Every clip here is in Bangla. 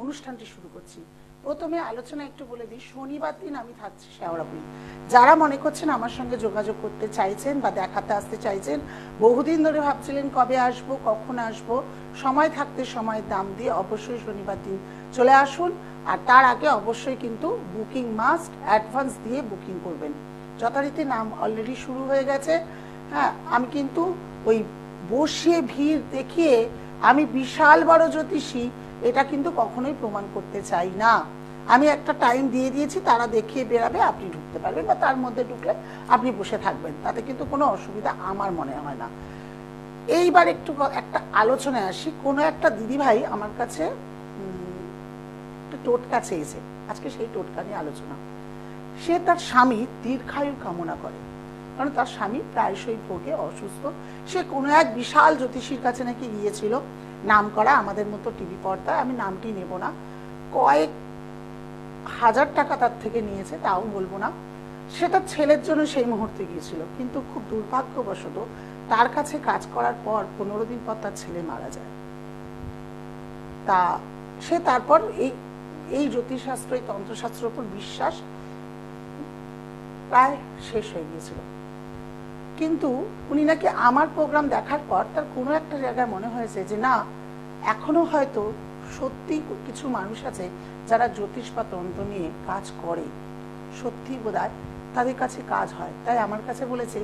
অনুষ্ঠানটি শুরু করছি। প্রথমে আলোচনা একটু বলে দিই, শনিবার দিন আমি থাকছি শেওড়াফুলি। যারা মনে করছেন আমার সঙ্গে যোগাযোগ করতে চাইছেন বা দেখাতে আসতে চাইছেন, বহুদিন ধরে ভাবছিলেন কবে আসবো, কখন আসবো, সময় থাকতে সময়ের দাম দিয়ে অবশ্যই শনিবার দিন চলে আসুন। আর তার আগে অবশ্যই কিন্তু বুকিং মাস্ট, অ্যাডভান্স দিয়ে বুকিং করবেন। যথারীতি নাম অলরেডি শুরু হয়ে গেছে। হ্যাঁ, আমি কিন্তু ওই বসিয়ে ভিড় দেখিয়ে আমি বিশাল বড় জ্যোতিষী এটা কিন্তু কখনোই প্রমাণ করতে চাই না। আমি একটা টাইম দিয়ে দিয়েছি, তারা দেখিয়ে বেরাবে, আপনি ঢুকতে পারবেন বা তার মধ্যে ঢুকলে আপনি বসে থাকবেন, তাতে কিন্তু কোনো অসুবিধা আমার মনে হয় না। এইবার একটু একটা আলোচনায় আসি। কোনো একটা দিদিভাই আমার কাছে একটা টোটকা চেয়েছে, আজকে সেই টোটকা নিয়ে আলোচনা। সে তার স্বামী দীর্ঘায়ু কামনা করে, কারণ তার স্বামী প্রায়শই ভোগে, অসুস্থ। সে কোনো এক বিশাল জ্যোতিষীর কাছে নাকি গিয়েছিল, নাম করা, আমাদের মতো টিভি পর্দায়, আমি নামটি নেব না, কয়েক হাজার টাকা তার থেকে নিয়েছে, তাও বলবো না। সে তার ছেলের জন্য সেই মুহূর্তে গিয়েছিল, কিন্তু খুব দুর্ভাগ্যবশত তার কাছে কাজ করার পর 15 দিন পর তার ছেলে মারা যায়। তা সে তারপর এই জ্যোতিষশাস্ত্র, এই তন্ত্রশাস্ত্রের উপর বিশ্বাস প্রায় শেষ হয়ে গিয়েছিল। কিন্তু উনি নাকি আমার প্রোগ্রাম দেখার পর তার কোনো একটা জায়গায় মনে হয়েছে যে না, এখনো হয়তো সত্যি কিছু মানুষ আছে যারা জ্যোতিষ বা তন্ত্র নিয়ে কাজ করে, সত্যি বোধহয় তাদের কাছে কাজ হয়। তাই আমার কাছে বলেছে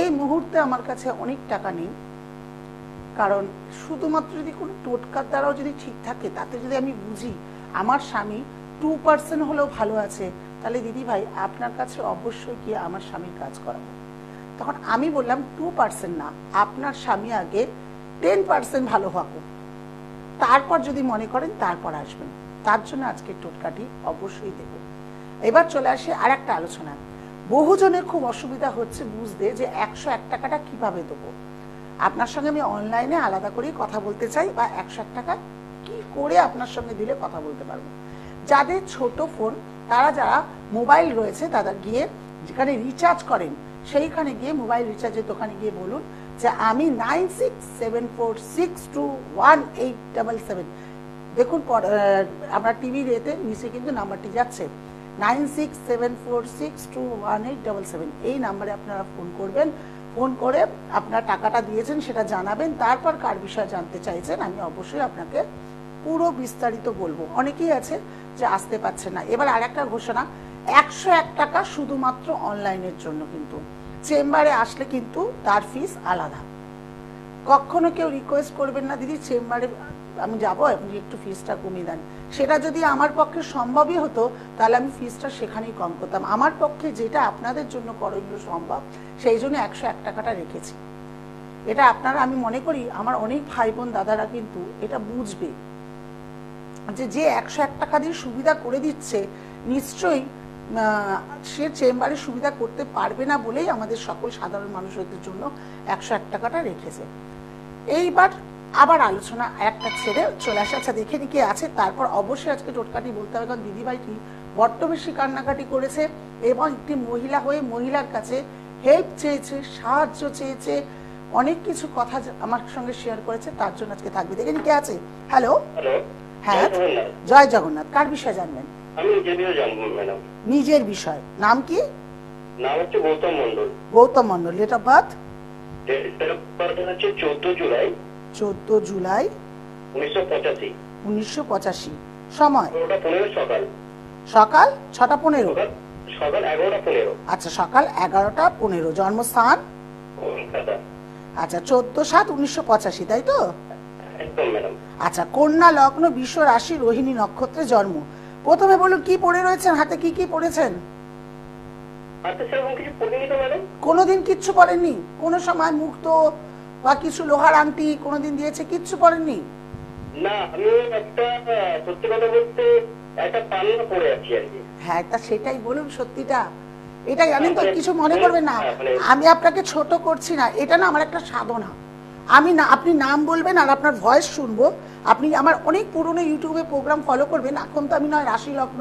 এই মুহূর্তে আমার কাছে অনেক টাকা নেই, কারণ শুধুমাত্র যদি কোনো টোটকার দ্বারাও যদি ঠিক থাকে, তাতে যদি আমি বুঝি আমার স্বামী 2% হলেও ভালো আছে, তাহলে দিদি ভাই আপনার কাছে অবশ্যই গিয়ে আমার স্বামীর কাজ করাবো। তখন আমি বললাম 2% না, আপনার স্বামী আগে 10% ভালো হোক, তারপর যদি মনে করেন তারপর আসবেন। তার জন্য আজকে টোটকাটি অবশ্যই দেব। এবার চলে আসে আর একটা আলোচনা। বহুজনের খুব অসুবিধা হচ্ছে বুঝতে যে 101 টাকাটা কিভাবে দেবো। আপনার সঙ্গে আমি অনলাইনে আলাদা করেই কথা বলতে চাই, বা 101 টাকা কি করে আপনার সঙ্গে দিলে কথা বলতে পারবো। যাদের ছোট ফোন, তারা যারা মোবাইল রয়েছে, তারা গিয়ে যেখানে রিচার্জ করেন সেইখানে গিয়ে মোবাইল রিচার্জের দোকানে গিয়ে বলুন যে আমি 9674621877। দেখুন আপনার টিভির এতে নিচে কিন্তু নাম্বারটি যাচ্ছে, 9674621877। এই নাম্বারে আপনারা ফোন করবেন, ফোন করে আপনার টাকাটা দিয়েছেন সেটা জানাবেন, তারপর কার বিষয়ে জানতে চাইছেন আমি অবশ্যই আপনাকে পুরো বিস্তারিত বলবো। অনেকেই আছে যে আসতে পারছে না। এবার আর একটা ঘোষণা, 101 টাকা শুধুমাত্র অনলাইনের জন্য, কিন্তু চেম্বারে আসলে কিন্তু তার ফিস আলাদা। কখনো কেউ রিকোয়েস্ট করবেন না দিদি চেম্বারে আমি যাবো, আপনি একটু ফিসটা কমিয়ে দেন। সেটা যদি আমার পক্ষে সম্ভবই হতো তাহলে আমি ফিসটা সেখানেই কম করতাম। আমার পক্ষে যেটা আপনাদের জন্য করণীয় সম্ভব, সেই জন্য 101 টাকাটা রেখেছি। এটা আপনারা, আমি মনে করি আমার অনেক ভাই বোন দাদারা কিন্তু এটা বুঝবে যে 101 টাকা দিয়ে সুবিধা করে দিচ্ছে, নিশ্চয়ই সে চেম্বারে সুবিধা করতে পারবে না বলেই আমাদের সকল সাধারণ মানুষদের জন্য 101 টাকাটা রেখেছে। এইবার আবার আলোচনা একটা ছেড়ে চলে আসে। আচ্ছা দেখে নি কে আছে, তারপর অবশ্যই আজকে টোটকাটি বলতে হবে, কারণ দিদিভাইটি বড্ড বেশি কান্নাকাটি করেছে এবং একটি মহিলা হয়ে মহিলার কাছে হেল্প চেয়েছে, সাহায্য চেয়েছে, অনেক কিছু কথা আমার সঙ্গে শেয়ার করেছে, তার জন্য আজকে থাকবে। দেখে নি কে আছে। হ্যালো। হ্যাঁ, জয় জগন্নাথ। কার বিষয়ে জানবেন? আমি নিজের বিষয়ে জানবো ম্যাডাম। নিজের বিষয়। নাম কি? নাম হচ্ছে Gautam Mondal. Gautam Mondal. Date of birth? Date of birth হচ্ছে 14 জুলাই 1985। 1985। সময়? 11:15 সকাল। সকাল 6:15? সকাল 11:15। আচ্ছা, সকাল 11:15। জন্মস্থান? কলকাতা। আচ্ছা, 14/7/1985, তাই তো? একদম ম্যাডাম। আচ্ছা, কন্যা লগ্ন, বিশ্ব রাশি, রোহিণী নক্ষত্রে জন্ম। প্রথমে বলুন কি পড়ে রয়েছেন, হাতে কি কি পড়েছেন? হাতে সেরকম কিছু পড়িনি তো ম্যাডাম। কোনোদিন কিচ্ছু পড়েননি? কোনো সময় মুক্ত বা কিছু লোহার আংটি কোনোদিন দিয়েছে? কিচ্ছু পড়েননি? না, আমি একটা সত্যি কথা বলতে একটা পাল্লা পড়ে আছি আর কি। হ্যাঁ, তা সেটাই বলুন সত্যিটা। এটা জানেন তো, কিছু মনে করবেন না, আমি আপনাকে ছোট করছি না, এটা না আমার একটা সাধনা। আমি না, আপনি নাম বলবেন আর আপনার ভয়েস শুনবো। আপনি আমার অনেক পুরনো ইউটিউবে প্রোগ্রাম ফলো করবেন। এখন তো আমি নয় রাশি লগ্ন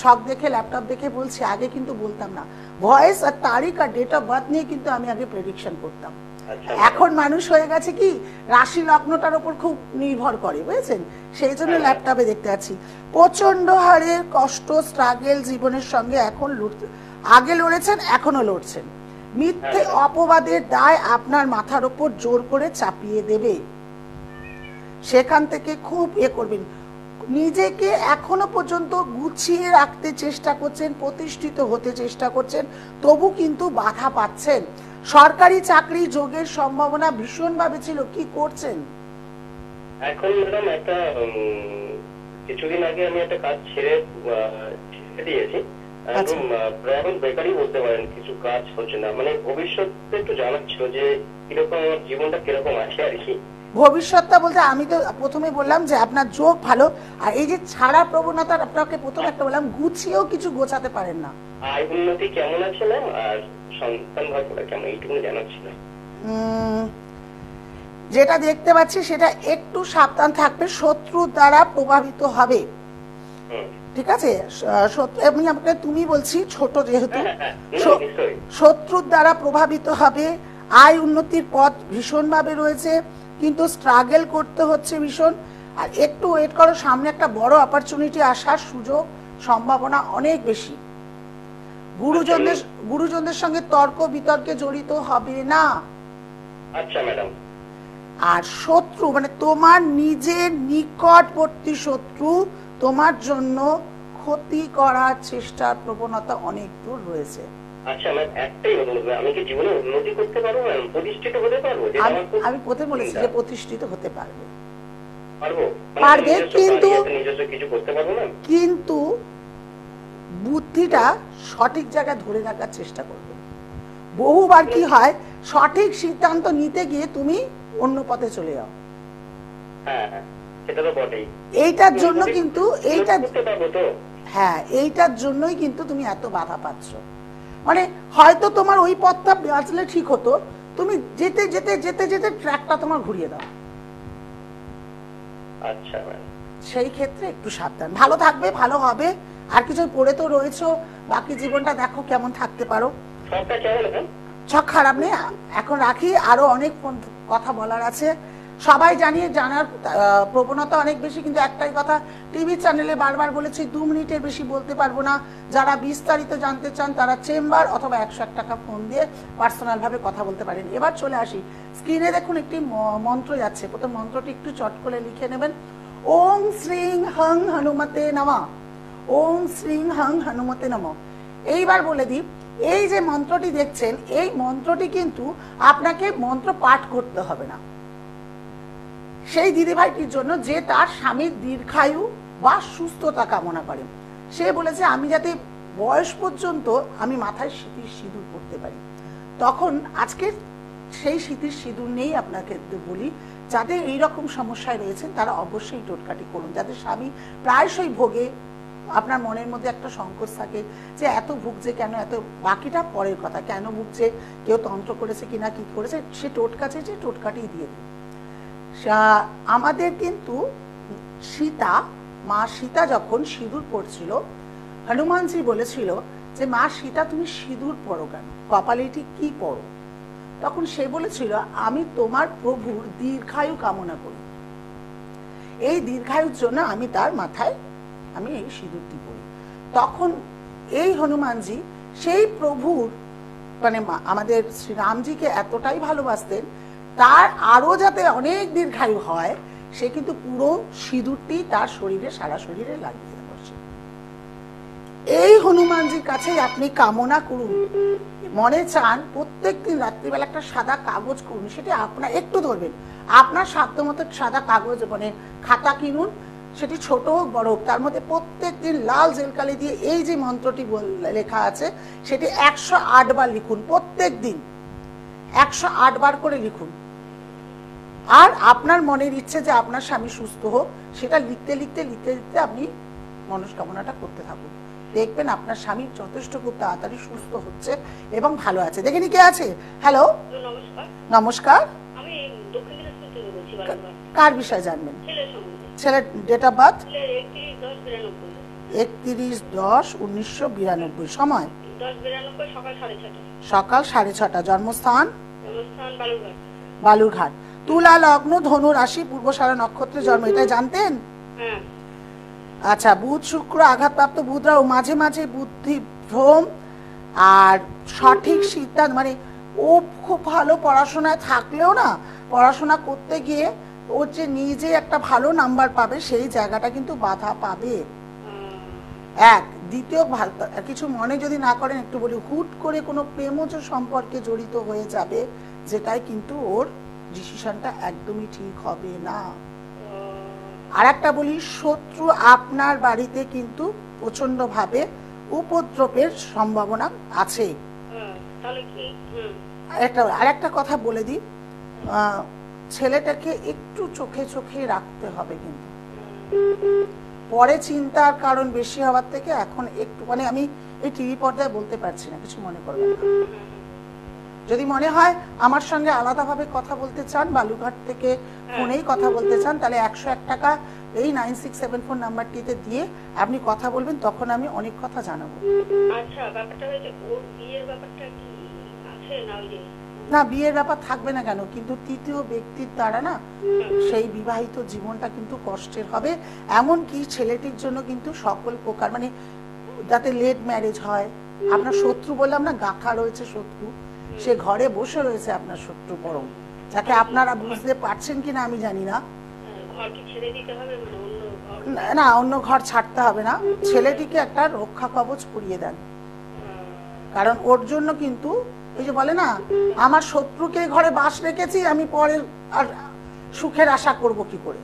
ছক দেখে ল্যাপটপ দেখে বলছি, আগে কিন্তু বলতাম না। ভয়েস আর তারিখ আর ডেট অফ বার্থ নিয়ে কিন্তু আমি আগে প্রেডিকশন করতাম। আচ্ছা, এখন মানুষ হয়ে গেছে কি রাশি লগ্নটার উপর খুব নির্ভর করে, বুঝেছেন? সেই জন্য ল্যাপটপে দেখতে পাচ্ছি প্রচন্ড হারে কষ্ট, স্ট্রাগল জীবনের সঙ্গে এখন আগে লড়েছেন, এখনো লড়ছেন। মিথ্যে অপবাদের দায় আপনার মাথার উপর জোর করে চাপিয়ে দেবে, সেখান থেকে খুব করবেন। নিজেকে এখনো পর্যন্ত গুছিয়ে রাখতে চেষ্টা করছেন, প্রতিষ্ঠিত হতে চেষ্টা করছেন, তবু কিন্তু বাধা পাচ্ছেন। সরকারি চাকরি যোগের সম্ভাবনা ভীষণভাবে ছিল, কি করছেন? এখন ম্যাডাম একটা কিছুদিন আগে আমি একটা কাজ ছেড়ে দিয়েছি। এখন বেকারই বলতে পারেন, কিছু কাজ হচ্ছে না। মানে ভবিষ্যতে একটু জানার ছিল যে কিরকম আমার জীবনটা কিরকম আছে আর কি। ভবিষ্যৎটা বলতে আমি তো প্রথমে বললাম যে আপনার যোগ ভালো, আর এই যে ছাড়া প্রবণতা, আপনাকে প্রথমে একটা বললাম গুছিয়েও কিছু গোছাতে পারেন না। আয় উন্নতি কেমন আছে না, আর সন্তান ভাগ্যটা কেমন, এইটুকু জানার ছিল। যেটা দেখতে পাচ্ছি সেটা একটু সাবধান থাকবে, শত্রুর দ্বারা প্রভাবিত হবে, ঠিক আছে? আমি আপনাকে তুমি বলছি, ছোট যেহেতু, শত্রুর দ্বারা প্রভাবিত হবে। আয় উন্নতির পথ ভীষণভাবে রয়েছে, কিন্তু স্ট্রাগল করতে হচ্ছে ভীষণ। আর একটু ওয়েট করো, সামনে একটা বড় অপরচুনিটি আসার সুযোগ, সম্ভাবনা অনেক বেশি। গুরুজনদের সঙ্গে তর্ক বিতর্কে জড়িত হবে না। আচ্ছা ম্যাডাম। আর শত্রু মানে তোমার নিজের নিকটবর্তী শত্রু তোমার জন্য ক্ষতি করার চেষ্টার প্রবণতা অনেক দূর রয়েছে। আচ্ছা ম্যাম, একটাই কথা বলবো, আমি কি জীবনে উন্নতি করতে পারবো ম্যাম, প্রতিষ্ঠিত হতে পারবো? আমি প্রথমে বলেছি যে প্রতিষ্ঠিত হতে পারবে, পারবে, কিন্তু নিজস্ব কিছু করতে পারবো না, কিন্তু বুদ্ধিটা সঠিক জায়গায় ধরে রাখার চেষ্টা করবে। বহুবার কি হয়, সঠিক সিদ্ধান্ত নিতে গিয়ে তুমি অন্য পথে চলে যাও। হ্যাঁ, সেটা তো বটেই। এইটার জন্য কিন্তু এইটার জন্যই কিন্তু তুমি এত বাধা পাচ্ছ। মানে হয়তো তোমার ওই পথটা বাঁচলে ঠিক হতো, তুমি যেতে যেতে যেতে যেতে ট্র্যাকটা তোমার ঘুরিয়ে দাও। আচ্ছা, সেই ক্ষেত্রে একটু সাবধান। ভালো থাকবে, ভালো হবে। আর কিছু পড়ে তো রয়েছো, বাকি জীবনটা দেখো কেমন থাকতে পারো। সব খারাপ নেই, এখন রাখি, আরো অনেক কথা বলার আছে। সবাই জানার প্রবণতা অনেক বেশি, কিন্তু একটাই কথা, টিভি চ্যানেলে বারবার বলেছি 2 মিনিটের বেশি বলতে পারবো না। যারা বিস্তারিত জানতে চান তারা চেম্বার অথবা 101 টাকা ফোন দিয়ে পার্সোনাল ভাবে কথা বলতে পারেন। এবার চলে আসি, স্ক্রিনে দেখুন একটি মন্ত্র যাচ্ছে। প্রথম মন্ত্রটি একটু চট করে লিখে নেবেন। ওং শ্রীং হং হনুমতে নমঃ, ওং শ্রীং হং হনুমতে নমঃ। এইবার বলে দিই, এই যে মন্ত্রটি দেখছেন, এই মন্ত্রটি কিন্তু আপনাকে মন্ত্র পাঠ করতে হবে না। সেই দিদিভাইটির জন্য যে তার স্বামীর দীর্ঘায়ু বা সুস্থতা কামনা করেন, সে বলেছে আমি যাতে বয়স পর্যন্ত আমি মাথায় সিঁথির সিঁদুর পরতে পারি। তখন আজকে সেই সিঁথির সিঁদুর নেই, আপনাকে বলি যাদের এইরকম সমস্যায় রয়েছেন তারা অবশ্যই টোটকাটি করুন। যাদের স্বামী প্রায়শই ভোগে, আপনার মনের মধ্যে একটা সংকোচ থাকে যে এত ভুগছে কেন, এত, বাকিটা পরের কথা, কেন ভুগছে, কেউ তন্ত্র করেছে কিনা, কি করেছে, সে টোটকা চেয়েছে, টোটকাটি দিয়ে দিন। আমাদের কিন্তু মা সীতা যখন সিঁদুর পরছিল, হনুমানজি বলেছিল যে মা সীতা তুমি সিঁদুর পরো কেন, কপালে ঠিক কি পরো? তখন সে বলেছিল আমি তোমার প্রভুর দীর্ঘায়ু কামনা করি, এই দীর্ঘায়ুর জন্য আমি তার মাথায় আমি এই সিঁদুরটি পরি। তখন এই হনুমানজি সেই প্রভুর মানে আমাদের শ্রীরামজিকে এতটাই ভালোবাসতেন, তার আরো যাতে অনেক দীর্ঘায়ু হয়, সে কিন্তু পুরো সিঁদুরটি তার শরীরে, সারা শরীরে লাগিয়ে বসে। এই হনুমানজির কাছে আপনি কামনা করুন, মনে চান প্রত্যেকদিন রাত্রিবেলা একটা সাদা কাগজ করুন, সেটা আপনার একটু ধরবেন, আপনার সাধ্য মতো সাদা কাগজ মানে খাতা কিনুন, সেটি ছোট হোক বড় হোক, তার মধ্যে প্রত্যেকদিন লাল জেলকালি দিয়ে এই যে মন্ত্রটি লেখা আছে সেটি 108 বার লিখুন। প্রত্যেক দিন 108 বার করে লিখুন। আর আপনার মনের ইচ্ছে যে আপনার স্বামী সুস্থ হোক, সেটা লিখতে লিখতে লিখতে লিখতে আপনি মনস্কামনাটা করতে থাকুন। দেখবেন আপনার স্বামী যথেষ্ট খুব তাড়াতাড়ি সুস্থ হচ্ছে এবং ভালো আছে। দেখেনি কে আছে? হ্যালো, নমস্কার। আমি দক্ষিণ দিনাজপুর থেকে বলছি। কার বিষয়ে জানবেন? ছেলের ডেট অফ বার্থ 31/10/1992। সময় সকাল 6:30। সকাল 6:30। জন্মস্থান জন্মস্থান বালুরঘাট। বালুরঘাট। তুলা লগ্ন, ধনু রাশি, পূর্বশারা নক্ষত্রে জন্ম, এটা জানতেন? হ্যাঁ। আচ্ছা, বুধ শুক্র আঘাতপ্রাপ্ত, বুধরাও মাঝে মাঝে বুদ্ধি ভ্রম আর সঠিক সিদ্ধান্ত, মানে ও খুব ভালো পড়াশোনায় থাকলেও না, পড়াশোনা করতে গিয়ে ওর যে নিজে একটা ভালো নাম্বার পাবে সেই জায়গাটা কিন্তু বাধা পাবে। এক, দ্বিতীয়, কিছু মনে যদি না করেন একটু বলি, হুট করে কোনো প্রেমজ সম্পর্কে জড়িত হয়ে যাবে, যেটাই কিন্তু ওর ডিসিশনটা একদমই ঠিক হবে না। আর একটা বলি, শত্রু আপনার বাড়িতে কিন্তু প্রচন্ড ভাবে উপদ্রবের সম্ভাবনা আছে। আর একটা কথা বলে দিই, ছেলেটাকে একটু চোখে চোখে রাখতে হবে কিন্তু, পরে চিন্তার কারণ বেশি হওয়ার থেকে এখন একটু, মানে আমি এই টিভি পর্দায় বলতে পারছি না, কিছু মনে করবেন না। যদি মনে হয় আমার সঙ্গে আলাদাভাবে কথা বলতে চান, বালুরঘাট থেকে ফোনেই কথা বলতে চান, তাহলে 101 টাকা এই 9674 নাম্বারটিতে দিয়ে আপনি কথা বলবেন, তখন আমি অনেক কথা জানাবো। আচ্ছা, ব্যাপারটা হয়েছে ওর বিয়ের ব্যাপারটা কি আছে না? ওই যে না, বিয়ের ব্যাপার থাকবে না কেন, কিন্তু তৃতীয় ব্যক্তির দ্বারা না সেই বিবাহিত জীবনটা কিন্তু কষ্টের হবে। এমনকি ছেলেটির জন্য কিন্তু সকল প্রকার, মানে যাতে লেট ম্যারেজ হয়, আপনার শত্রু বললাম না, গাঁথা রয়েছে শত্রু, সে ঘরে বসে রয়েছে আপনার শত্রু পরম, যাকে আপনারা বুঝতে পারছেন কিনা আমি জানি না। না, অন্য ঘর ছাড়তে হবে না, ছেলেটিকে একটা রক্ষা কবচ পরিয়ে দেন, কারণ ওর জন্য কিন্তু ওই যে বলে না, আমার শত্রুকে ঘরে বাস রেখেছি, আমি পরের আর সুখের আশা করব কি করে,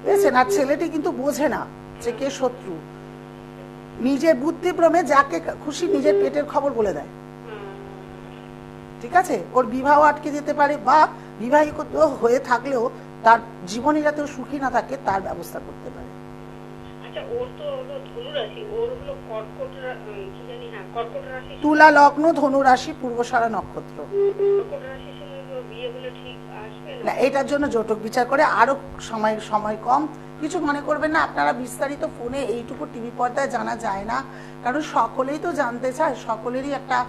বুঝেছেন? আর ছেলেটি কিন্তু বোঝে না যে কে শত্রু, নিজের বুদ্ধিভ্রমে যাকে খুশি নিজের পেটের খবর বলে দেয়। ঠিক আছে, ওর বিবাহ আটকে যেতে পারে, বা বিবাহিত হয়ে থাকলেও তার জীবনে যাতে সুখী না থাকে তার ব্যবস্থা করতে পারে। তুলা লগ্ন, ধনু রাশি, পূর্বশারা নক্ষত্র। না, এটার জন্য জটক বিচার করে, আরো সময় কম, কিছু মনে করবেন না। আপনারা বিস্তারিত ফোনে এইটুকু টিভি পর্দায় জানা যায় না, কারণ সকলেই তো জানতে চায়, সকলেরই একটা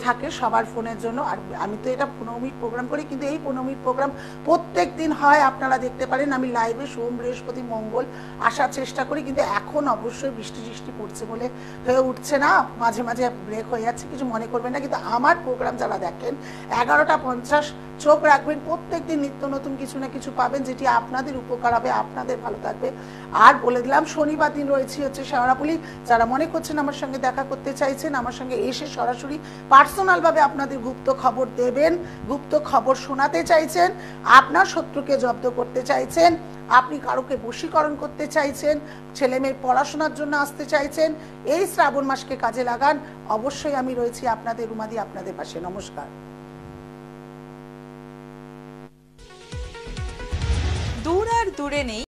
থাকে সবার ফোনের জন্য। আর আমি তো এটা 15 মিনিট প্রোগ্রাম করি, কিন্তু এই 15 মিনিট প্রোগ্রাম প্রত্যেক দিন হয়, আপনারা দেখতে পারেন। আমি লাইভে সোম, বৃহস্পতি, মঙ্গল আসার চেষ্টা করি, কিন্তু এখন অবশ্যই বৃষ্টি পড়ছে বলে হয়ে উঠছে না, মাঝে মাঝে ব্রেক হয়ে যাচ্ছে, কিছু মনে করবেন না। কিন্তু আমার প্রোগ্রাম যারা দেখেন 11:50 চোখ রাখবেন, প্রত্যেক দিন নিত্য নতুন কিছু না কিছু পাবেন, যেটি আপনাদের উপকার হবে, আপনাদের ভালো থাকবে। আর বলে দিলাম, শনিবার দিন রয়েছে হচ্ছে শেওড়াফুলি। যারা মনে করছেন আমার সঙ্গে দেখা করতে চাইছেন, আমার সঙ্গে এসে সরাসরি পার্সোনাল ভাবে আপনাদের গুপ্ত খবর দেবেন, গুপ্ত খবর শোনাতে চাইছেন, আপনার শত্রুকে জব্দ করতে চাইছেন, আপনি কারোকে বশীকরণ করতে চাইছেন, ছেলে মেয়ের পড়াশোনার জন্য আসতে চাইছেন, এই শ্রাবণ মাসকে কাজে লাগান। অবশ্যই আমি রয়েছি আপনাদের রুমাদি, আপনাদের পাশে। নমস্কার। দূর আর দূরে নেই